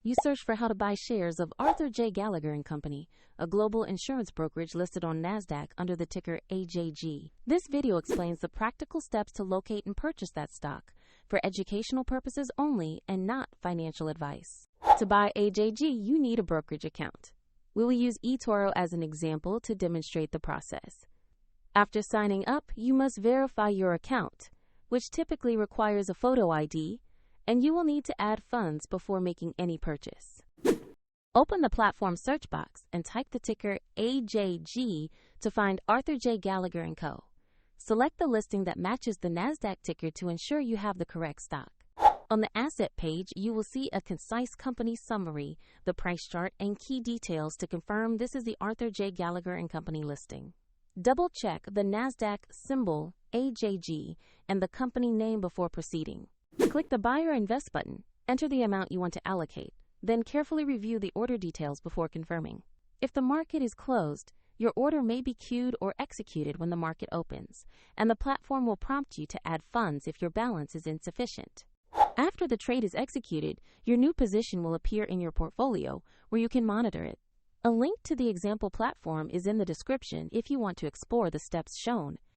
You search for how to buy shares of Arthur J. Gallagher Company, a global insurance brokerage listed on NASDAQ under the ticker AJG. This video explains the practical steps to locate and purchase that stock for educational purposes only and not financial advice. To buy AJG, you need a brokerage account. We will use eToro as an example to demonstrate the process. After signing up, you must verify your account, which typically requires a photo ID, and you will need to add funds before making any purchase. Open the platform search box and type the ticker AJG to find Arthur J. Gallagher Co. Select the listing that matches the NASDAQ ticker to ensure you have the correct stock. On the asset page, you will see a concise company summary, the price chart, and key details to confirm this is the Arthur J. Gallagher Company listing. Double-check the NASDAQ symbol, AJG, and the company name before proceeding. Click the Buy or Invest button, enter the amount you want to allocate, then carefully review the order details before confirming. If the market is closed, your order may be queued or executed when the market opens, and the platform will prompt you to add funds if your balance is insufficient. After the trade is executed, your new position will appear in your portfolio where you can monitor it. A link to the example platform is in the description if you want to explore the steps shown.